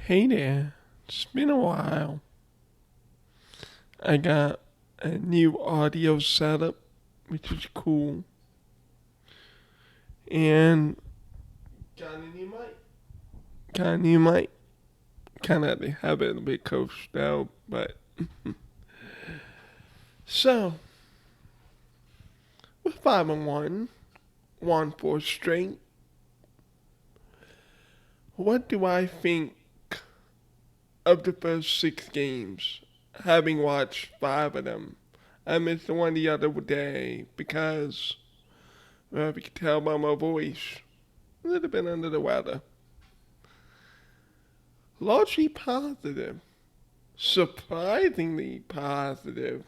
Hey there, it's been a while. I got a new audio setup, which is cool, and got a new mic. Got a new mic. Kind of have it a bit coached out, but so with 5-1, won 4 straight. What do I think of the first 6 games? Having watched 5 of them, I missed the one the other day because, well, if you can tell by my voice, a little bit under the weather. Largely positive, surprisingly positive.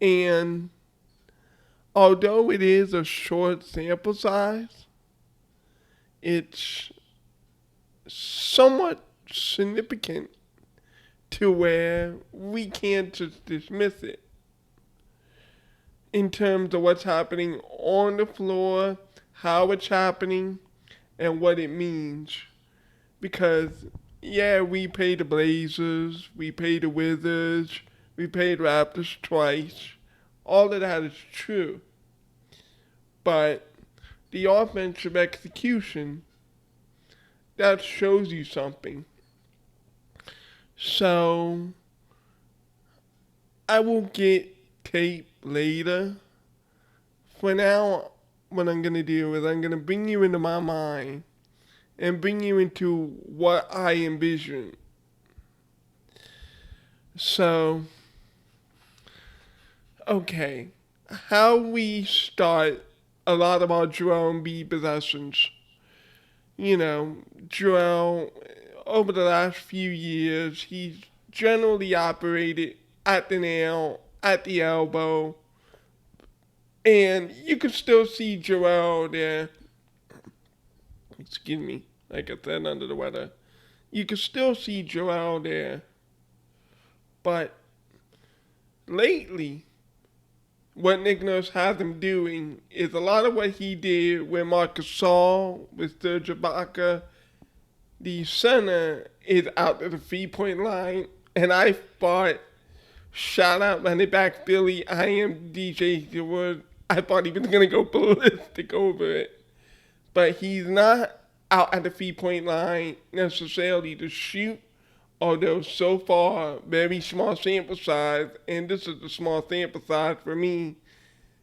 And although it is a short sample size, it's somewhat significant to where we can't just dismiss it in terms of what's happening on the floor, how it's happening, and what it means. Because, yeah, we paid the Blazers, we paid the Wizards, we paid Raptors twice. All of that is true. But the offensive execution, that shows you something. So, I will get tape later. For now, what I'm going to do is I'm going to bring you into my mind and bring you into what I envision. So, okay, how we start a lot of our Joel Embiid possessions. Joel, over the last few years, he's generally operated at the nail, at the elbow, and you can still see Joel there. Excuse me, like I said, under the weather. You can still see Joel there. But lately, what Nick Nurse has him doing is a lot of what he did with Marcus Gasol, with Serge Ibaka. The center is out to the 3-point line, and I thought, shout out running back Philly, I am DJ Wood. I thought he was going to go ballistic over it. But he's not out at the 3-point line necessarily to shoot, although so far, very small sample size, and this is a small sample size for me,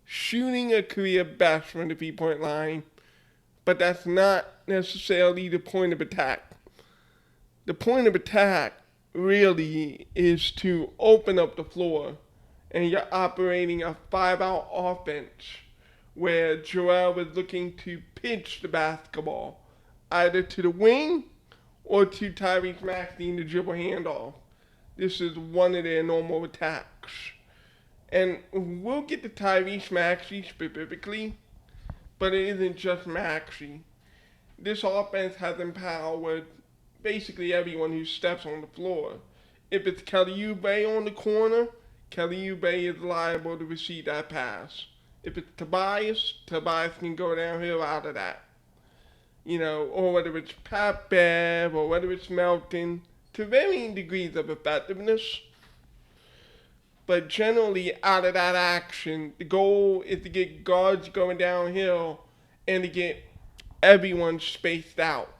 shooting a career best from the 3-point line, but that's not necessarily the point of attack. The point of attack really is to open up the floor, and you're operating a 5-out offense where Joel is looking to pitch the basketball either to the wing or to Tyrese Maxey in the dribble handoff. This is one of their normal attacks. And we'll get to Tyrese Maxey specifically, but it isn't just Maxey. This offense has empowered basically everyone who steps on the floor. If it's Kelly Oubre on the corner, Kelly Oubre is liable to receive that pass. If it's Tobias can go downhill out of that. Or whether it's Pat Bev or whether it's Melton, to varying degrees of effectiveness. But generally, out of that action, the goal is to get guards going downhill and to get everyone spaced out.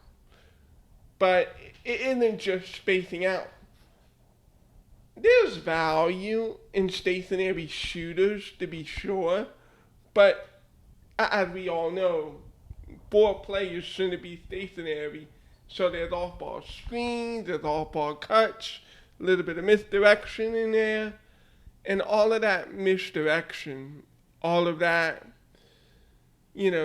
But it isn't just spacing out. There's value in stationary shooters, to be sure, but as we all know, 4 players shouldn't be stationary. So there's off-ball screens, there's off-ball cuts, a little bit of misdirection in there, and all of that misdirection, all of that,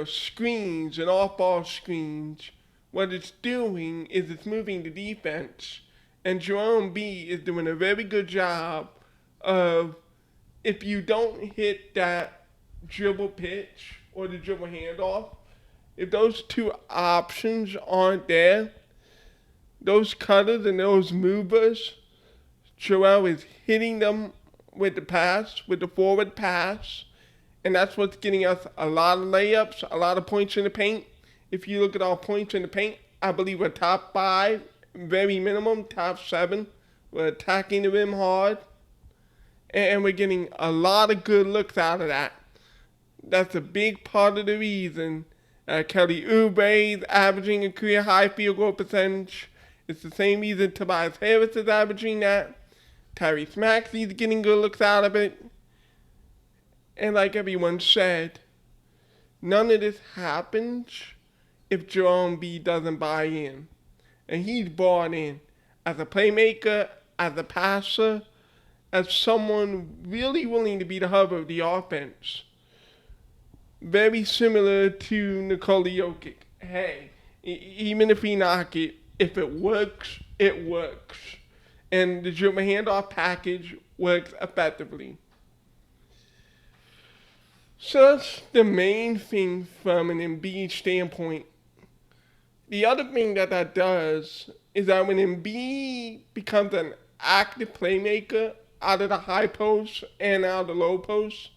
screens and off-ball screens, what it's doing is it's moving the defense. And Joel Embiid is doing a very good job of, if you don't hit that dribble pitch or the dribble handoff, if those 2 options aren't there, those cutters and those movers, Joel is hitting them with the pass, with the forward pass, and that's what's getting us a lot of layups, a lot of points in the paint. If you look at our points in the paint, I believe we're top 5 very minimum, top 7. We're attacking the rim hard, and we're getting a lot of good looks out of that. That's a big part of the reason Kelly Oubre is averaging a career high field goal percentage. It's the same reason Tobias Harris is averaging that. Tyrese Maxey is getting good looks out of it. And like everyone said, none of this happens if Jerome B doesn't buy in. And he's bought in as a playmaker, as a passer, as someone really willing to be the hub of the offense. Very similar to Nikola Jokic. Hey, even if we knock it, if it works, it works. And the dribble handoff package works effectively. So that's the main thing from an Embiid standpoint. The other thing that does is that when Embiid becomes an active playmaker out of the high post and out of the low post,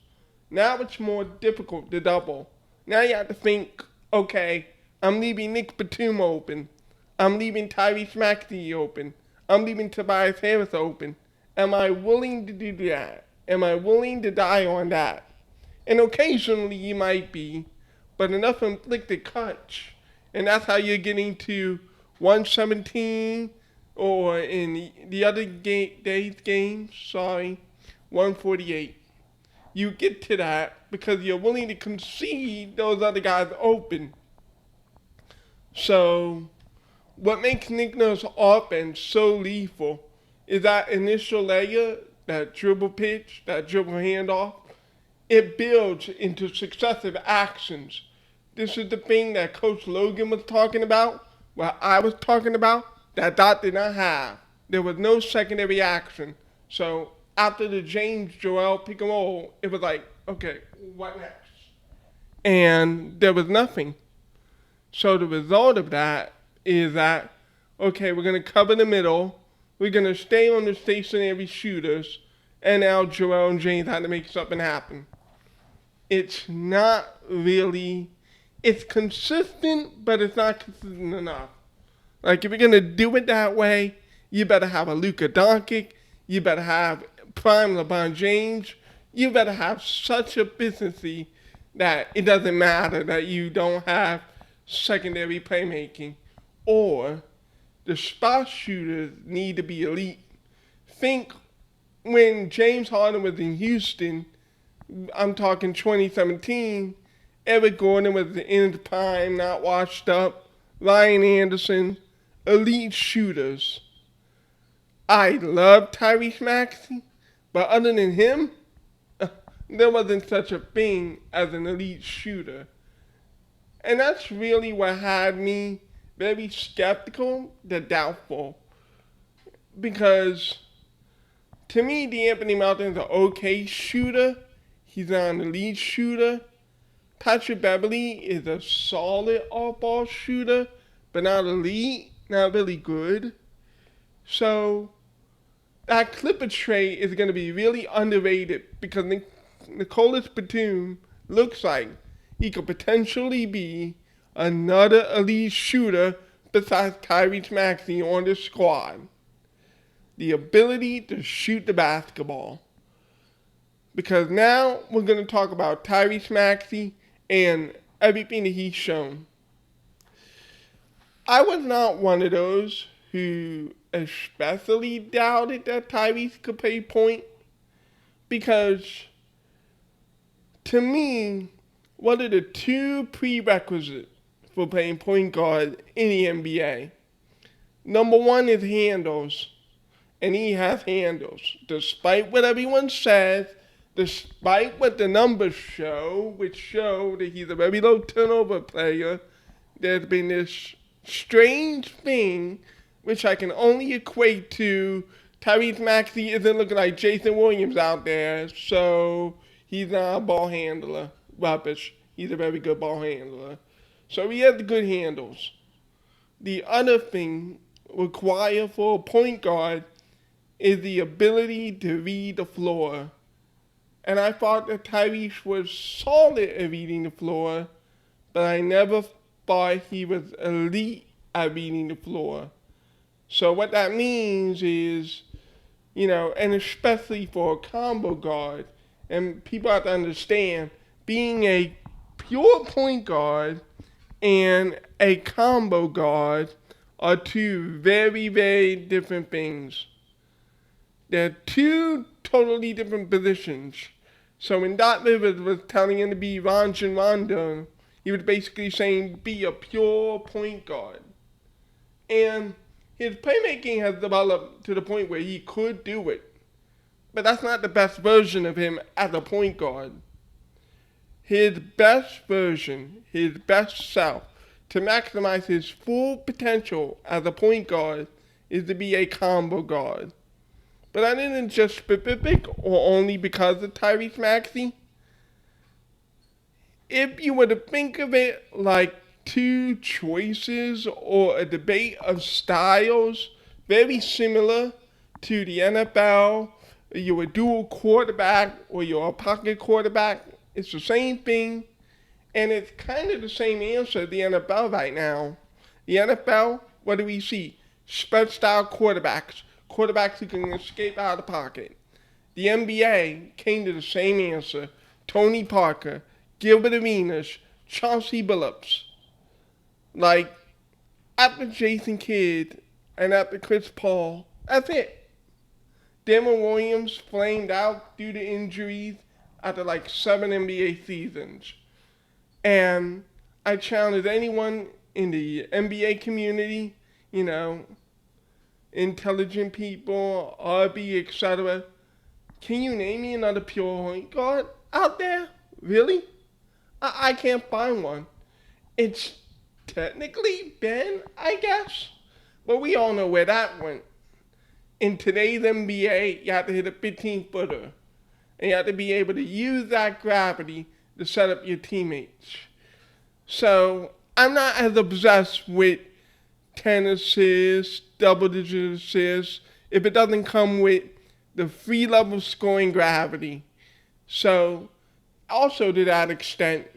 now it's more difficult to double. Now you have to think, okay, I'm leaving Nick Batum open. I'm leaving Tyrese Maxey open. I'm leaving Tobias Harris open. Am I willing to do that? Am I willing to die on that? And occasionally you might be, but enough inflicted cuts. And that's how you're getting to 117, or in the other day's game, 148. You get to that because you're willing to concede those other guys open. So, what makes Nick Nurse's offense so lethal is that initial layer, that dribble pitch, that dribble handoff. It builds into successive actions. This is the thing that Coach Logan was talking about, what I was talking about, that Dot did not have. There was no secondary action. So after the James Joel pick and roll, it was like, okay, what next? And there was nothing. So the result of that is that, okay, we're going to cover the middle, we're going to stay on the stationary shooters, and now Joel and James had to make something happen. It's not really, it's consistent, but it's not consistent enough. Like, if you're going to do it that way, you better have a Luka Doncic, you better have prime LeBron James, you better have such efficiency that it doesn't matter that you don't have secondary playmaking, or the spot shooters need to be elite. Think when James Harden was in Houston, I'm talking 2017, Eric Gordon was in his prime, not washed up, Ryan Anderson, elite shooters. I love Tyrese Maxey, but other than him, there wasn't such a thing as an elite shooter. And that's really what had me very skeptical to doubtful. Because to me, DeAnthony Melton's an okay shooter. He's not an elite shooter. Patrick Beverley is a solid off-ball shooter, but not elite, not really good. So that Clipper trade is going to be really underrated because Nicholas Batum looks like he could potentially be another elite shooter besides Tyrese Maxey on the squad. The ability to shoot the basketball. Because now we're going to talk about Tyrese Maxey and everything that he's shown. I was not one of those who especially doubted that Tyrese could play point, because to me, what are the two prerequisites for playing point guard in the NBA? Number one is handles, and he has handles. Despite what everyone says, despite what the numbers show, which show that he's a very low turnover player, there's been this strange thing which I can only equate to Tyrese Maxey isn't looking like Jason Williams out there, so he's not a ball handler. Rubbish. He's a very good ball handler. So he has good handles. The other thing required for a point guard is the ability to read the floor. And I thought that Tyrese was solid at reading the floor, but I never thought he was elite at reading the floor. So what that means is, and especially for a combo guard, and people have to understand, being a pure point guard and a combo guard are two very, very different things. They're two totally different positions. So when Doc Rivers was telling him to be Rajon Rondo, he was basically saying be a pure point guard. And his playmaking has developed to the point where he could do it. But that's not the best version of him as a point guard. His best version, his best self, to maximize his full potential as a point guard is to be a combo guard. But that isn't just specific or only because of Tyrese Maxey. If you were to think of it like two choices or a debate of styles very similar to the NFL, you're a dual quarterback or you're a pocket quarterback, it's the same thing, and it's kind of the same answer the NFL right now. The NFL, what do we see? Spread style quarterbacks who can escape out of the pocket. The NBA came to the same answer. Tony Parker, Gilbert Arenas, Chauncey Billups. Like, after Jason Kidd and after Chris Paul, that's it. Damon Williams flamed out due to injuries after like 7 NBA seasons. And I challenge anyone in the NBA community, intelligent people, RB, etc. Can you name me another pure point guard out there? Really? I can't find one. It's technically Ben, I guess. But we all know where that went. In today's NBA, you have to hit a 15-footer. And you have to be able to use that gravity to set up your teammates. So I'm not as obsessed with 10 assists, double-digit assists, if it doesn't come with the free level scoring gravity. So also to that extent,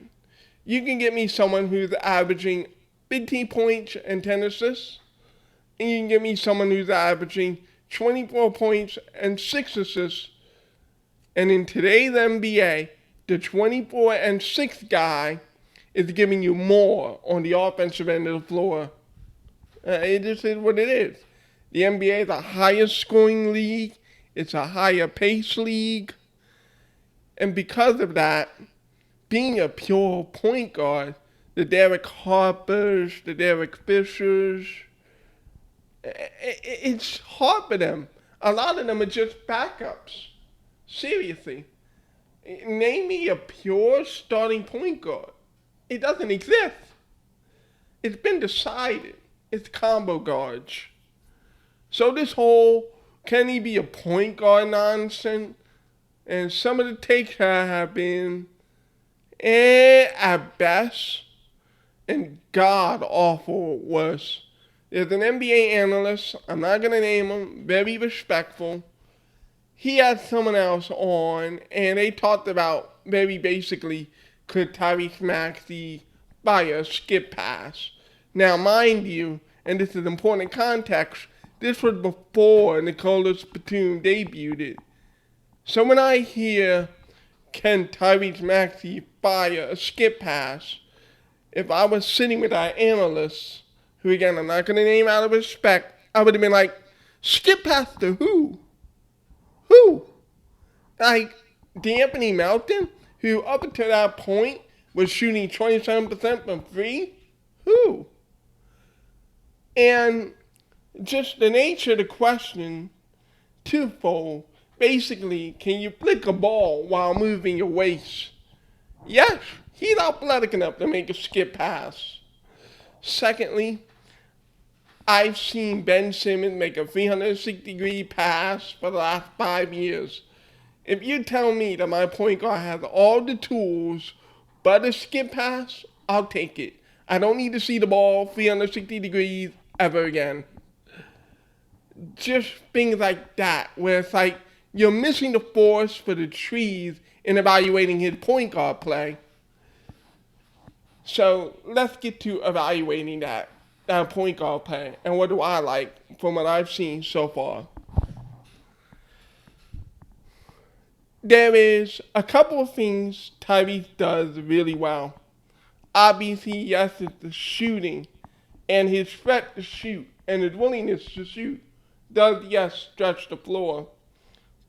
you can get me someone who's averaging 15 points and 10 assists, and you can get me someone who's averaging 24 points and 6 assists. And in today's NBA, the 24 and 6 guy is giving you more on the offensive end of the floor. It just is what it is. The NBA is a higher scoring league. It's a higher pace league. And because of that, being a pure point guard, the Derek Harpers, the Derek Fishers, it's hard for them. A lot of them are just backups. Seriously. Name me a pure starting point guard. It doesn't exist. It's been decided. It's combo guards. So this whole can he be a point guard nonsense, and some of the takes have been at best and god awful worse. There's an NBA analyst, I'm not going to name him, very respectful. He had someone else on, and they talked about very basically, could Tyrese Maxey buy a skip pass? Now, mind you, and this is important context, this was before Nicolas Batum debuted it. So when I hear, can Tyrese Maxey buy a skip pass? If I was sitting with our analysts, who again I'm not going to name out of respect, I would have been like, skip pass to who? Who? Like D'Anthony Melton, who up until that point was shooting 27% from free? Who? And just the nature of the question, twofold. Basically, can you flick a ball while moving your waist? Yes, he's athletic enough to make a skip pass. Secondly, I've seen Ben Simmons make a 360-degree pass for the last 5 years. If you tell me that my point guard has all the tools but a skip pass, I'll take it. I don't need to see the ball 360 degrees ever again. Just things like that, where it's like you're missing the forest for the trees in evaluating his point guard play. So let's get to evaluating that. that point guard play. And what do I like from what I've seen so far? There is a couple of things Tyrese does really well. Obviously, yes, it's the shooting and his threat to shoot and his willingness to shoot does, yes, stretch the floor.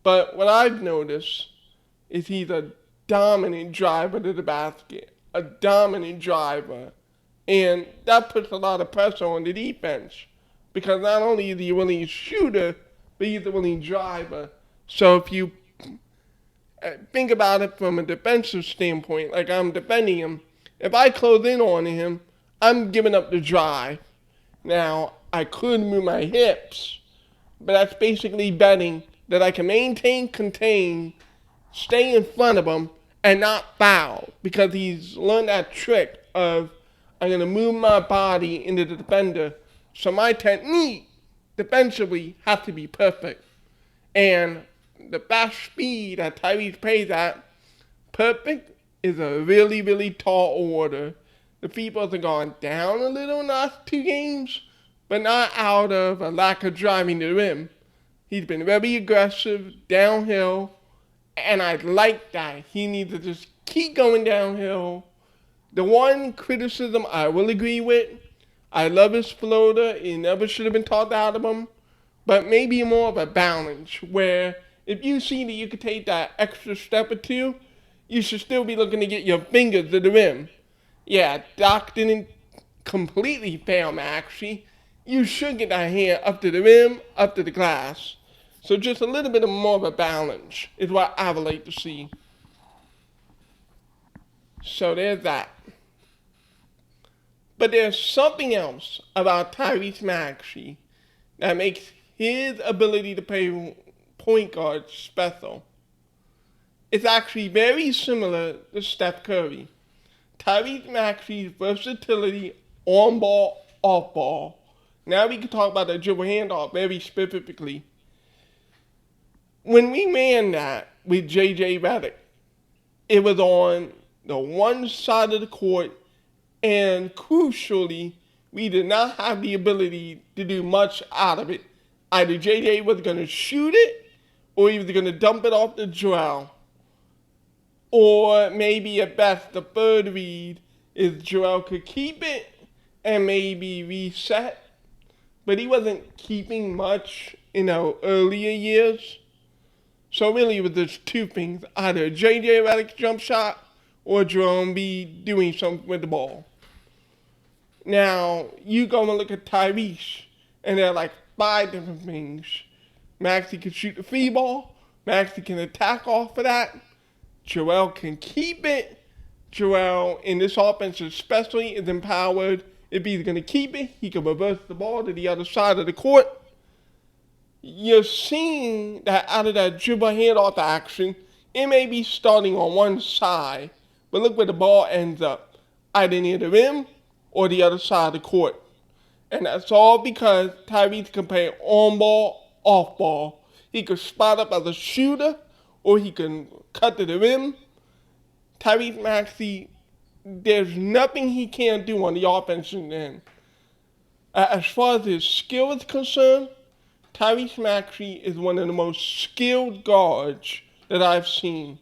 But what I've noticed is he's a dominant driver to the basket, a dominant driver. And that puts a lot of pressure on the defense because not only is he a willing shooter, but he's a willing driver. So if you think about it from a defensive standpoint, like I'm defending him, if I close in on him, I'm giving up the drive. Now, I could move my hips, but that's basically betting that I can maintain, contain, stay in front of him, and not foul because he's learned that trick of I'm going to move my body into the defender. So my technique defensively has to be perfect. And the fast speed that Tyrese plays at, perfect is a really, really tall order. The Feebos have gone down a little in the last 2 games, but not out of a lack of driving the rim. He's been very aggressive, downhill, and I like that. He needs to just keep going downhill. The one criticism I will agree with, I love his floater. It never should have been talked out of him. But maybe more of a balance where if you see that you could take that extra step or two, you should still be looking to get your fingers to the rim. Yeah, Doc didn't completely fail me, actually. You should get that hand up to the rim, up to the glass. So just a little bit more of a balance is what I would like to see. So there's that. But there's something else about Tyrese Maxey that makes his ability to play point guard special. It's actually very similar to Steph Curry. Tyrese Maxey's versatility on ball, off ball. Now we can talk about the dribble handoff very specifically. When we ran that with J.J. Redick, it was on the one side of the court, and crucially, we did not have the ability to do much out of it. Either J.J. was going to shoot it, or he was going to dump it off to Joel. Or maybe at best, the third read is Joel could keep it and maybe reset. But he wasn't keeping much in our earlier years. So really it was just 2 things. Either J.J. Redick's jump shot or Joel Embiid doing something with the ball. Now, you go and look at Tyrese, and there are like 5 different things. Maxey can shoot the free ball. Maxey can attack off of that. Joel can keep it. Joel, in this offense especially, is empowered. If he's going to keep it, he can reverse the ball to the other side of the court. You're seeing that out of that dribble handoff action, it may be starting on one side, but look where the ball ends up, either near the rim or the other side of the court. And that's all because Tyrese can play on ball, off ball. He can spot up as a shooter, or he can cut to the rim. Tyrese Maxey, there's nothing he can't do on the offensive end. As far as his skill is concerned, Tyrese Maxey is one of the most skilled guards that I've seen.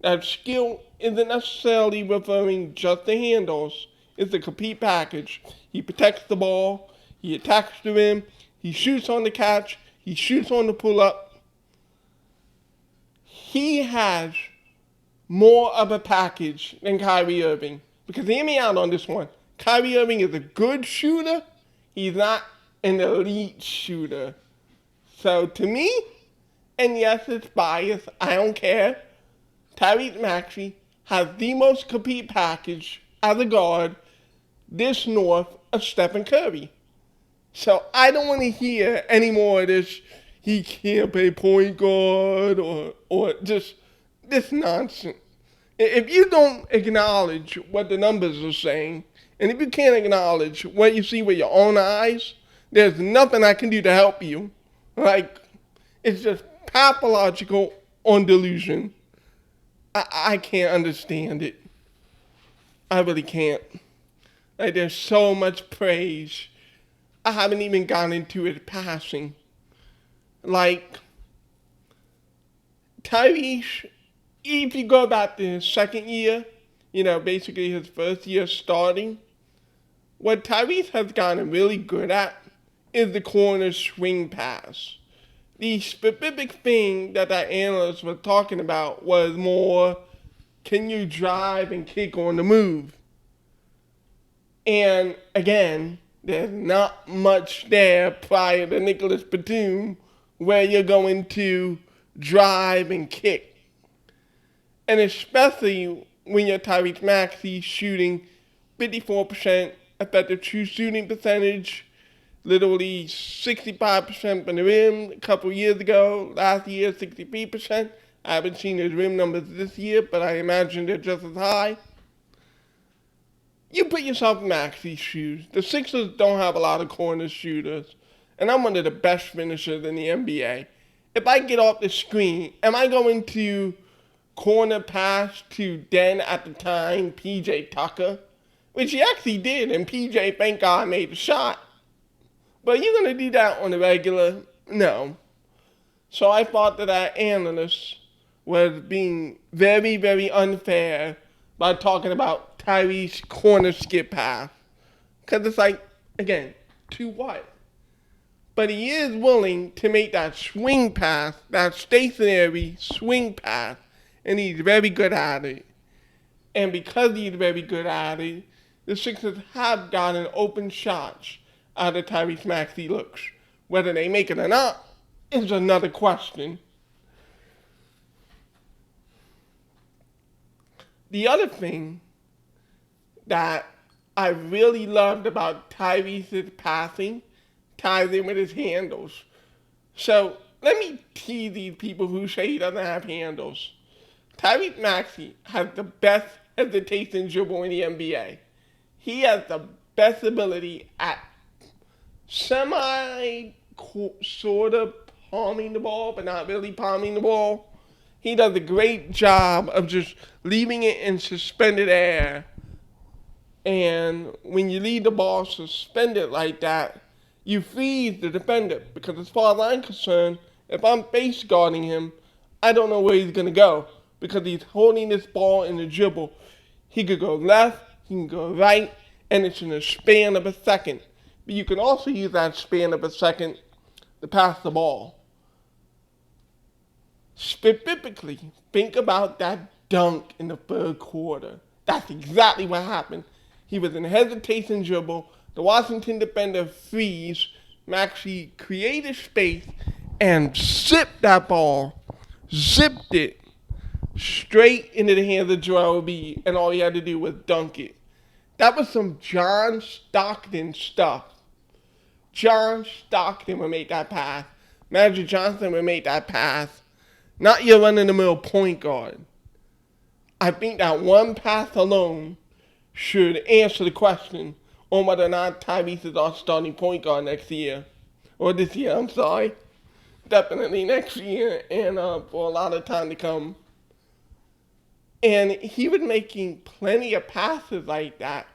That skill isn't necessarily referring just to handles. It's a complete package. He protects the ball. He attacks the rim. He shoots on the catch. He shoots on the pull-up. He has more of a package than Kyrie Irving. Because hear me out on this one. Kyrie Irving is a good shooter. He's not an elite shooter. So to me, and yes, it's biased, I don't care, Tyrese Maxey has the most complete package as a guard this north of Stephen Curry. So I don't want to hear any more of this, he can't play point guard or just this nonsense. If you don't acknowledge what the numbers are saying, and if you can't acknowledge what you see with your own eyes, there's nothing I can do to help you. Like, it's just pathological on delusion. I can't understand it. I really can't. Like, there's so much praise I haven't even gotten into his passing. Like, Tyrese, if you go back to his second year, basically his first year starting, what Tyrese has gotten really good at is the corner swing pass. The specific thing that analyst was talking about was more, can you drive and kick on the move? And again, there's not much there prior to Nicholas Batum where you're going to drive and kick. And especially when you're Tyrese Maxey shooting 54% effective true shooting percentage, literally 65% from the rim a couple years ago. Last year, 63%. I haven't seen his rim numbers this year, but I imagine they're just as high. You put yourself in Maxey's shoes. The Sixers don't have a lot of corner shooters, and I'm one of the best finishers in the NBA. If I get off the screen, am I going to corner pass to then at the time PJ Tucker? Which he actually did, and PJ, thank God, made the shot. But you're going to do that on the regular? No. So I thought that analyst was being very, very unfair by talking about Tyrese corner skip pass. Because it's like, again, to what? But he is willing to make that swing pass, that stationary swing pass, and he's very good at it. And because he's very good at it, the Sixers have gotten open shots out of Tyrese Maxey looks. Whether they make it or not is another question. The other thing that I really loved about Tyrese's passing ties in with his handles. So let me tease these people who say he doesn't have handles. Tyrese Maxey has the best hesitation dribble in the NBA. He has the best ability at sort of palming the ball, but not really palming the ball. He does a great job of just leaving it in suspended air. And when you leave the ball suspended like that, you freeze the defender. Because as far as I'm concerned, if I'm face guarding him, I don't know where he's going to go. Because he's holding this ball in the dribble. He could go left, he can go right, and it's in a span of a second. But you can also use that span of a second to pass the ball. Specifically, think about that dunk in the third quarter. That's exactly what happened. He was in hesitation dribble. The Washington defender freeze. Maxey created space and zipped that ball. Zipped it straight into the hands of Joel Embiid, and all he had to do was dunk it. That was some John Stockton stuff. John Stockton would make that pass. Magic Johnson would make that pass. Not your run-in-the-mill point guard. I think that one pass alone should answer the question on whether or not Tyrese is our starting point guard next year. Or this year, I'm sorry. Definitely next year and for a lot of time to come. And he was making plenty of passes like that.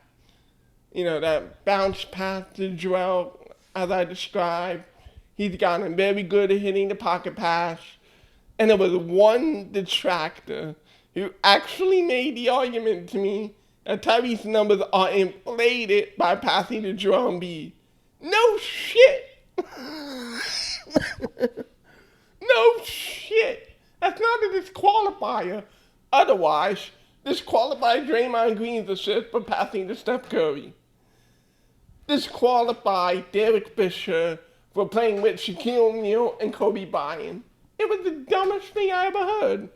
That bounce pass to Joel, as I described. He's gotten very good at hitting the pocket pass. And there was one detractor who actually made the argument to me that Tyrese's numbers are inflated by passing to Joel Embiid. No shit. No shit. That's not a disqualifier. Otherwise, disqualify Draymond Green's assist for passing to Steph Curry. Disqualify Derek Fisher for playing with Shaquille O'Neal and Kobe Bryant. It was the dumbest thing I ever heard.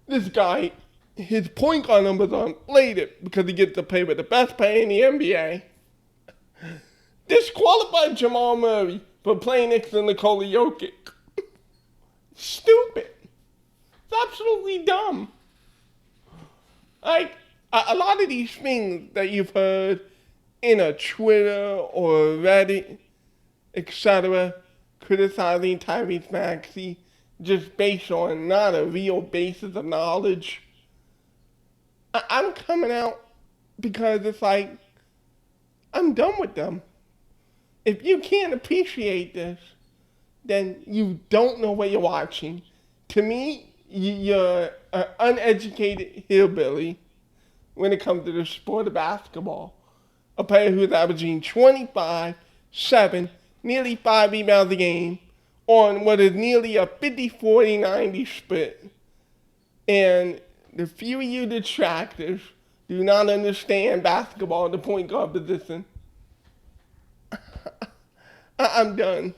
This guy, his point guard numbers are inflated because he gets to play with the best player in the NBA. Disqualified Jamal Murray for playing next to Nikola Jokic. Stupid. It's absolutely dumb. A lot of these things that you've heard in a Twitter or Reddit, etc., criticizing Tyrese Maxey just based on not a real basis of knowledge. I'm coming out because it's like, I'm done with them. If you can't appreciate this, then you don't know what you're watching. To me, you're an uneducated hillbilly when it comes to the sport of basketball. A player who's averaging 25, 7, nearly 5 rebounds a game on what is nearly a 50-40-90 split. And the few of you detractors do not understand basketball, the point guard position. I'm done.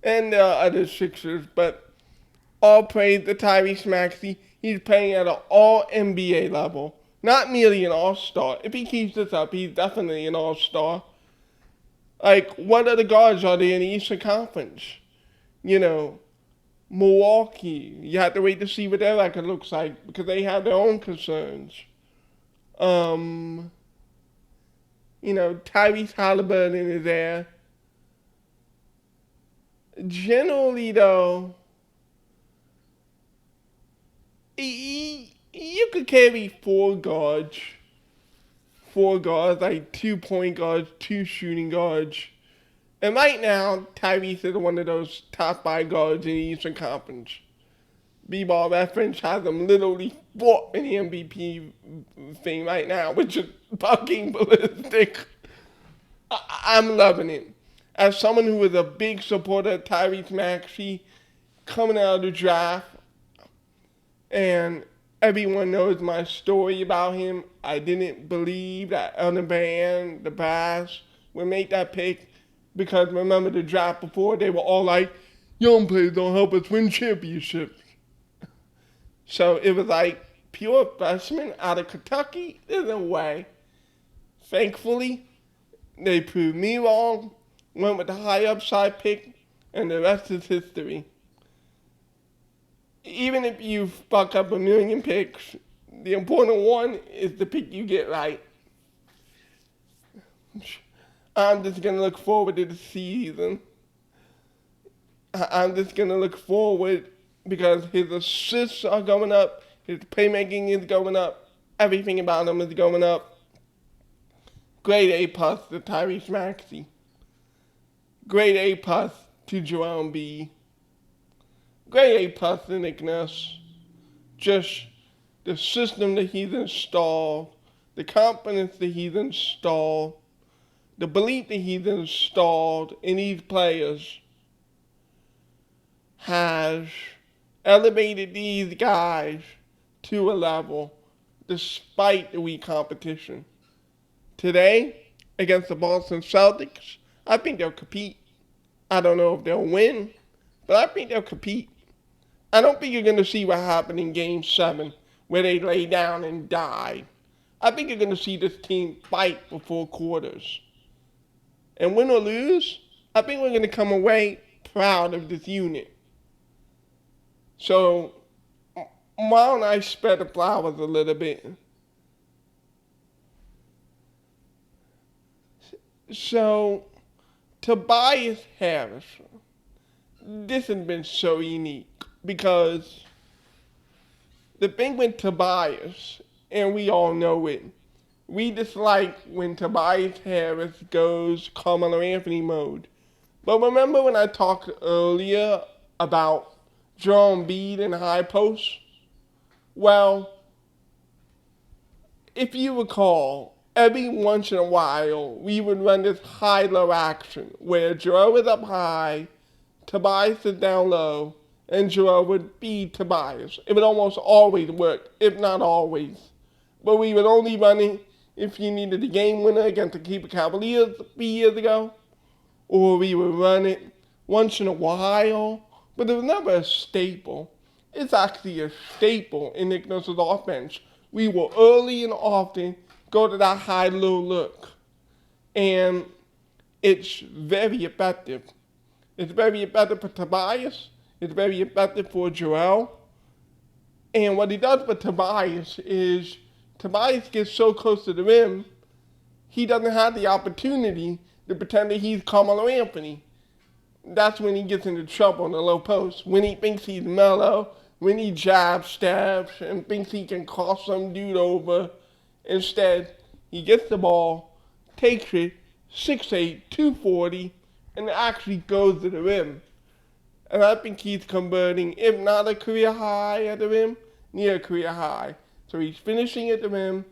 And there are other Sixers, but all praise to Tyrese Maxey. He's playing at an all NBA level, not merely an all-star. If he keeps this up, he's definitely an all-star. Like, what other guards are there in the Eastern Conference? You know, Milwaukee. You have to wait to see what their record looks like because they have their own concerns. Tyrese Halliburton is there. Generally, though, you could carry four guards, like 2 point guards, 2 shooting guards. And right now, Tyrese is one of those top 5 guards in the Eastern Conference. B-Ball Reference has him literally 4th in the MVP thing right now, which is fucking ballistic. I'm loving it. As someone who was a big supporter of Tyrese Maxey coming out of the draft, and everyone knows my story about him, I didn't believe that Elton Brand, the Brass, would make that pick because remember the draft before, they were all like, young players don't help us win championships. So it was like pure freshman out of Kentucky, there's no way. Thankfully, they proved me wrong, went with the high upside pick, and the rest is history. Even if you fuck up a million picks, the important one is the pick you get right. I'm just going to look forward to the season. I'm just going to look forward because his assists are going up, his playmaking is going up, everything about him is going up. Grade A+ to Tyrese Maxey. Grade A+ to Joel Embiid. Grade A+ to Nick Nurse. Just the system that he's installed, the confidence that he's installed, the belief that he's installed in these players has elevated these guys to a level despite the weak competition. Today, against the Boston Celtics, I think they'll compete. I don't know if they'll win, but I think they'll compete. I don't think you're going to see what happened in Game 7, where they lay down and died. I think you're going to see this team fight for 4 quarters. And win or lose, I think we're going to come away proud of this unit. So, why don't I spread the flowers a little bit? So, Tobias Harris, this has been so unique because the thing with Tobias, and we all know it, we dislike when Tobias Harris goes Carmelo Anthony mode. But remember when I talked earlier about Joel Embiid in high post? Well, if you recall, every once in a while, we would run this high-low action where Joel is up high, Tobias is down low, and Joel would feed Tobias. It would almost always work, if not always. But we would only run it if you needed a game winner against the Cleveland Cavaliers a few years ago, or we would run it once in a while, but it was never a staple. It's actually a staple in Nick Nurse's offense. We will early and often go to that high-low look. And it's very effective. It's very effective for Tobias. It's very effective for Joel. And what he does for Tobias is Tobias gets so close to the rim, he doesn't have the opportunity to pretend that he's Carmelo Anthony. That's when he gets into trouble in the low post. When he thinks he's mellow, when he jab stabs and thinks he can cross some dude over. Instead, he gets the ball, takes it 6'8", 240, and actually goes to the rim. And I think he's converting, if not a career high at the rim, near a career high. So he's finishing at the rim.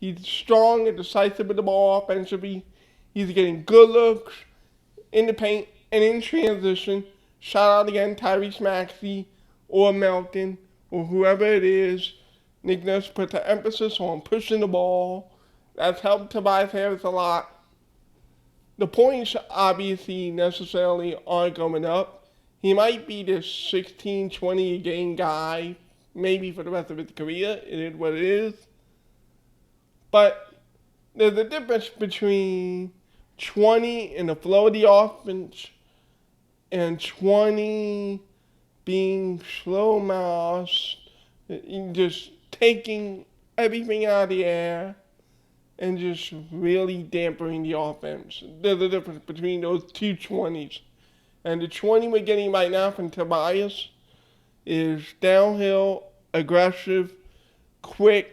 He's strong and decisive with the ball offensively. He's getting good looks in the paint and in transition. Shout out again, Tyrese Maxey or Melton or whoever it is. Nick Nurse put the emphasis on pushing the ball. That's helped Tobias Harris a lot. The points obviously necessarily aren't going up. He might be this 16, 20 a game guy, maybe for the rest of his career. It is what it is. But there's a difference between 20 in the flow of the offense and 20 being slow mouse, just taking everything out of the air and just really dampening the offense. There's a difference between those two 20s. And the 20 we're getting right now from Tobias is downhill, aggressive, quick.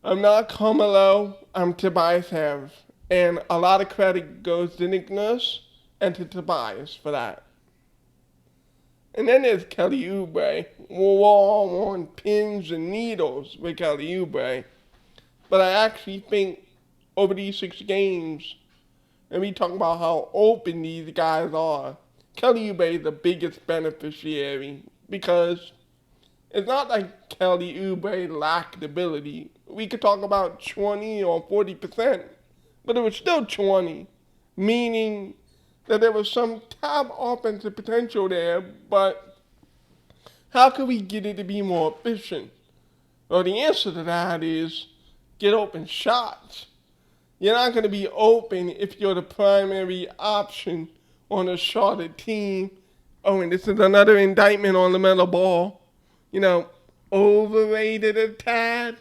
I'm not Carmelo, I'm Tobias Harris. And a lot of credit goes to Nick Nurse and to Tobias for that. And then there's Kelly Oubre. We're all on pins and needles with Kelly Oubre. But I actually think over these 6 games, and we talk about how open these guys are, Kelly Oubre is the biggest beneficiary because it's not like Kelly Oubre lacked ability. We could talk about 20 or 40%, but it was still 20, meaning that there was some top offensive potential there, but how can we get it to be more efficient? Well, the answer to that is get open shots. You're not going to be open if you're the primary option on a shorter team. Oh, and this is another indictment on LaMelo Ball. Overrated a tad.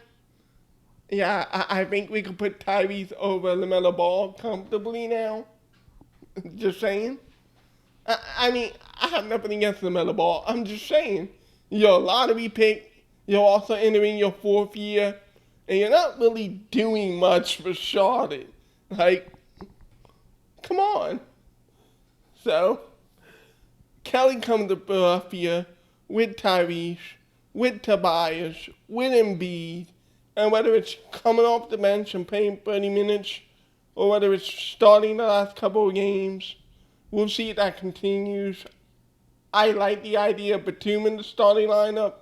Yeah, I think we can put Tyrese over LaMelo Ball comfortably now. Just saying. I mean, I have nothing against LaMelo Ball. I'm just saying. You're a lottery pick. You're also entering your 4th year. And you're not really doing much for Charlotte. Like, come on. So, Kelly comes to Philadelphia with Tyrese, with Tobias, with Embiid, and whether it's coming off the bench and playing 30 minutes, or whether it's starting the last couple of games, we'll see if that continues. I like the idea of Batum in the starting lineup,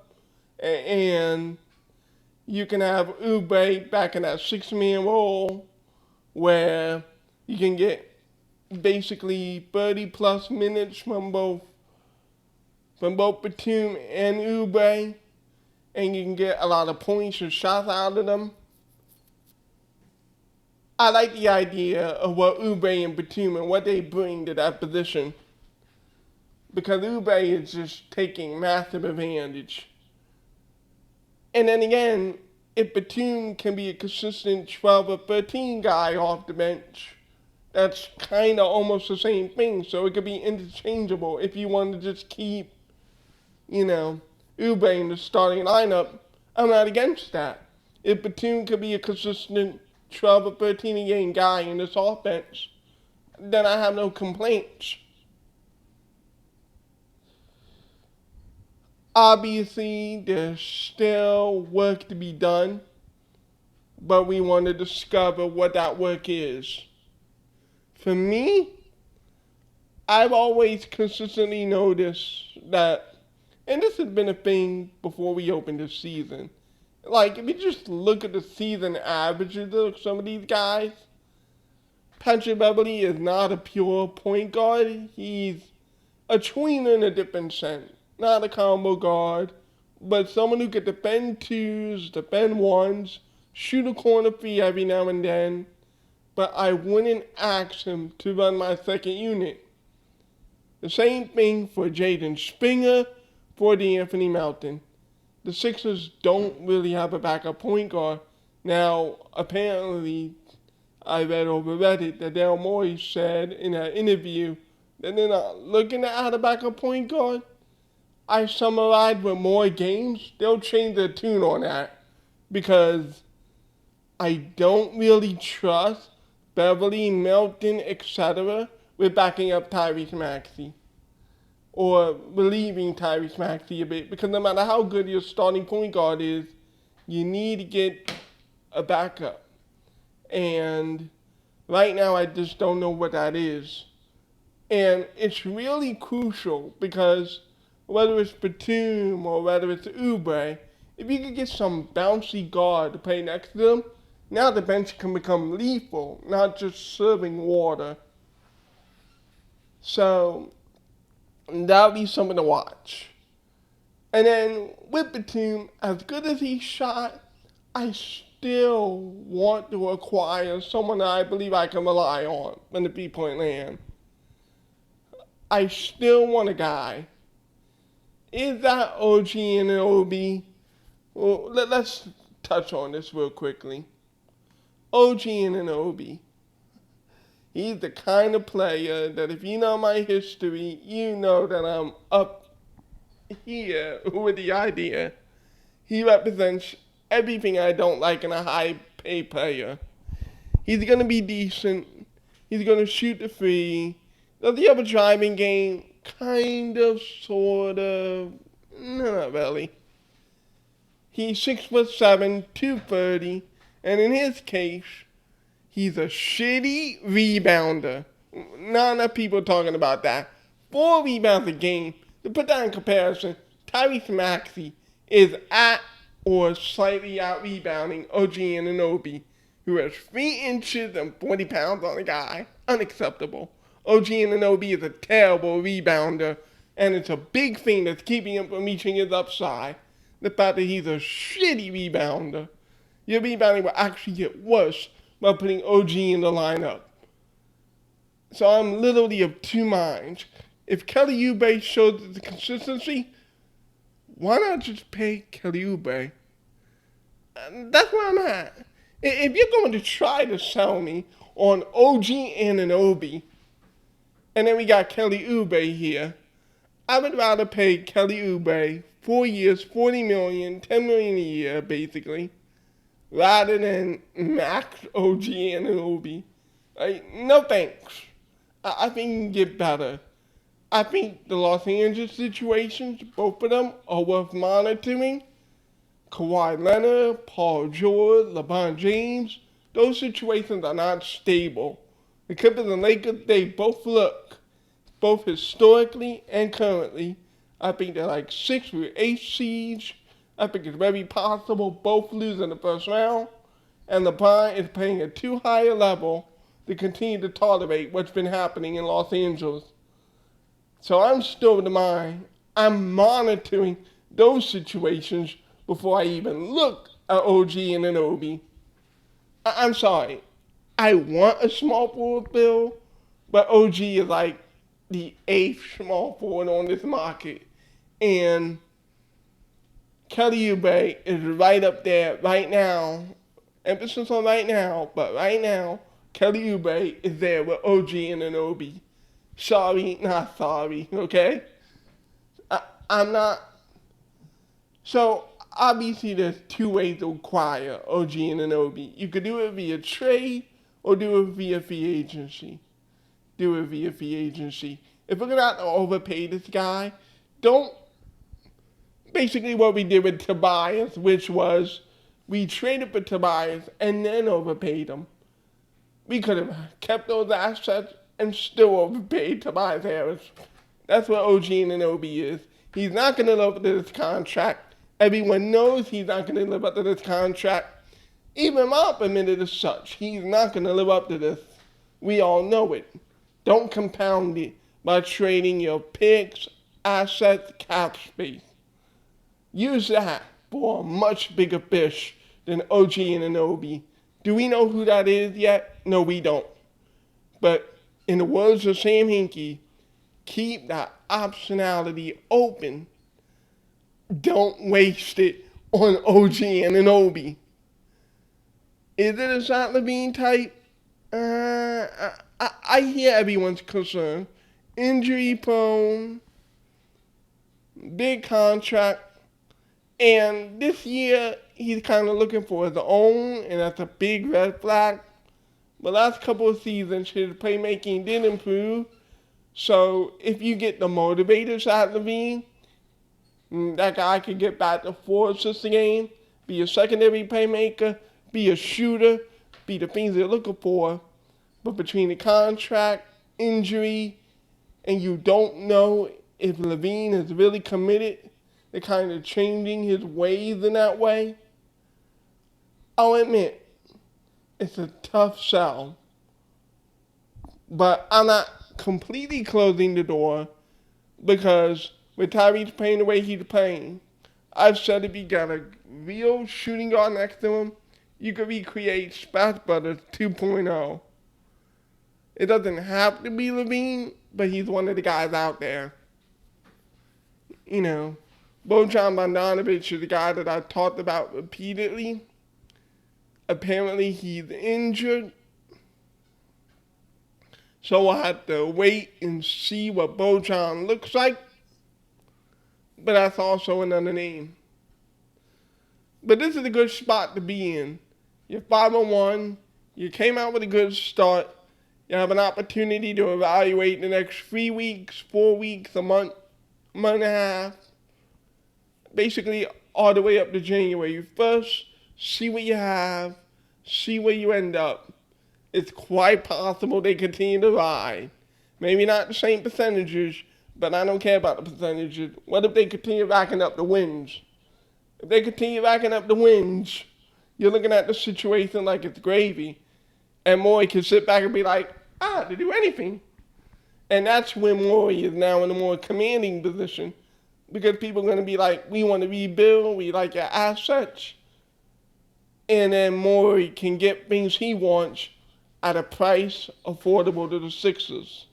and you can have Oubre back in that 6-man role where you can get basically 30-plus minutes from both Batum and Oubre, and you can get a lot of points and shots out of them. I like the idea of what Oubre and Batum and what they bring to that position, because Oubre is just taking massive advantage. And then again, if Batum can be a consistent 12 or 13 guy off the bench, that's kind of almost the same thing. So it could be interchangeable if you want to just keep, Oubre in the starting lineup. I'm not against that. If Batum could be a consistent 12 or 13 a game guy in this offense, then I have no complaints. Obviously, there's still work to be done, but we want to discover what that work is. For me, I've always consistently noticed that, and this has been a thing before we opened this season, like if you just look at the season averages of some of these guys, Patrick Beverley is not a pure point guard. He's a tweener in a different sense. Not a combo guard, but someone who could defend 2s, defend 1s, shoot a corner 3 every now and then, but I wouldn't ask him to run my second unit. The same thing for Jaden Springer, for Anthony Melton. The Sixers don't really have a backup point guard. Now, apparently, I read over Reddit that Daryl Morey said in an interview that they're not looking to add a backup point guard. I summarized with more games, they'll change their tune on that, because I don't really trust Beverly, Melton, etc. with backing up Tyrese Maxey or relieving Tyrese Maxey a bit, because no matter how good your starting point guard is, you need to get a backup. And right now, I just don't know what that is. And it's really crucial because whether it's Batum or whether it's Oubre, if you could get some bouncy guard to play next to them, now the bench can become lethal, not just serving water. So that'll be something to watch. And then with Batum, as good as he shot, I still want to acquire someone that I believe I can rely on in the 3-point land. I still want a guy. Is that OG Anunoby? Well, let's touch on this real quickly. OG Anunoby. He's the kind of player that if you know my history, you know that I'm up here with the idea. He represents everything I don't like in a high-paid player. He's going to be decent. He's going to shoot the free. Does he have a driving game? Kind of, sort of. No, not really. He's 6'7", 230, and in his case, he's a shitty rebounder. Not enough people talking about that. 4 rebounds a game. To put that in comparison, Tyrese Maxey is at or slightly out rebounding OG Anunoby, who has 3 inches and 40 pounds on the guy. Unacceptable. OG Anunoby is a terrible rebounder, and it's a big thing that's keeping him from reaching his upside. The fact that he's a shitty rebounder. Your rebounding will actually get worse by putting OG in the lineup. So I'm literally of two minds. If Kelly Oubre shows the consistency, why not just pay Kelly Oubre? That's where I'm at. If you're going to try to sell me on OG Anunoby, and then we got Kelly Oubre here, I would rather pay Kelly Oubre 4 years, $40 million, $10 million a year, basically, rather than max OG Anunoby. No thanks. I think you can get better. I think the Los Angeles situations, both of them, are worth monitoring. Kawhi Leonard, Paul George, LeBron James, those situations are not stable. The Clippers and Lakers, they both look, both historically and currently, I think they're like 6 or 8 seeds. I think it's very possible both lose in the first round, and LeBron is playing at too high a level to continue to tolerate what's been happening in Los Angeles. So I'm still of the mind, I'm monitoring those situations before I even look at OG Anunoby. I'm sorry, I want a small forward bill, but OG is like the 8th small forward on this market. And Kelly Oubre is right up there right now. Emphasis on right now, but right now, Kelly Oubre is there with OG Anunoby. Sorry, not sorry, okay? I'm not. So, obviously, there's 2 ways to acquire OG Anunoby. You could do it via trade or do it via free agency. Do it via free agency. If we're going to overpay this guy, don't. Basically, what we did with Tobias, which was we traded for Tobias and then overpaid him. We could have kept those assets and still overpaid Tobias Harris. That's what OG Anunoby is. He's not going to live up to this contract. Everyone knows he's not going to live up to this contract. Even Mop admitted as such. He's not going to live up to this. We all know it. Don't compound it by trading your picks, assets, cap space. Use that for a much bigger fish than OG Anunoby. Do we know who that is yet? No, we don't. But in the words of Sam Hinkie, keep that optionality open. Don't waste it on OG Anunoby. Is it a Zach LaVine type? I hear everyone's concern. Injury prone, big contract. And this year, he's kind of looking for his own, and that's a big red flag. The last couple of seasons, his playmaking did improve. So if you get the motivators out of Levine, that guy could get back to 4 assists a game, be a secondary playmaker, be a shooter, be the things they're looking for. But between the contract, injury, and you don't know if Levine is really committed to kind of changing his ways in that way, I'll admit, it's a tough sell. But I'm not completely closing the door because with Tyrese playing the way he's playing, I've said if you got a real shooting guard next to him, you could recreate Splash Brothers 2.0. It doesn't have to be Levine, but he's one of the guys out there. You know, Bojan Bogdanovic is the guy that I've talked about repeatedly. Apparently he's injured. So we'll have to wait and see what Bojan looks like. But that's also another name. But this is a good spot to be in. You're 5-1. You came out with a good start. You have an opportunity to evaluate the next 3 weeks, 4 weeks, a month and a half. Basically, all the way up to January 1st. See what you have. See where you end up. It's quite possible they continue to ride. Maybe not the same percentages, but I don't care about the percentages. What if they continue racking up the wins? If they continue racking up the wins, you're looking at the situation like it's gravy. And Morey can sit back and be like, I don't have to do anything. And that's when Morey is now in a more commanding position. Because people are going to be like, we want to rebuild, we like your assets. And then Morey can get things he wants at a price affordable to the Sixers.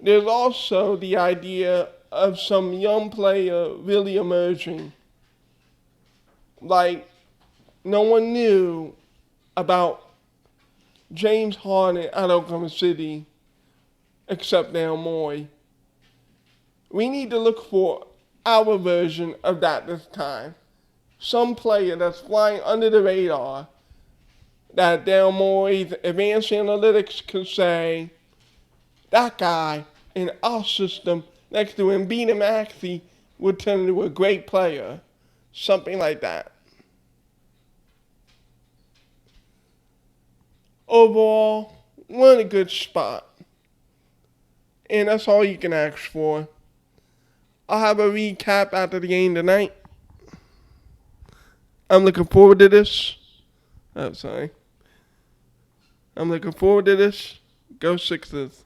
There's also the idea of some young player really emerging. Like, no one knew about James Harden at Oklahoma City except Daryl Morey. We need to look for our version of that this time. Some player that's flying under the radar that Daryl Morey's advanced analytics can say, that guy in our system next to Embiid and Maxey would turn into a great player. Something like that. Overall, we're in a good spot. And that's all you can ask for. I'll have a recap after the game tonight. I'm looking forward to this. I'm looking forward to this. Go Sixers.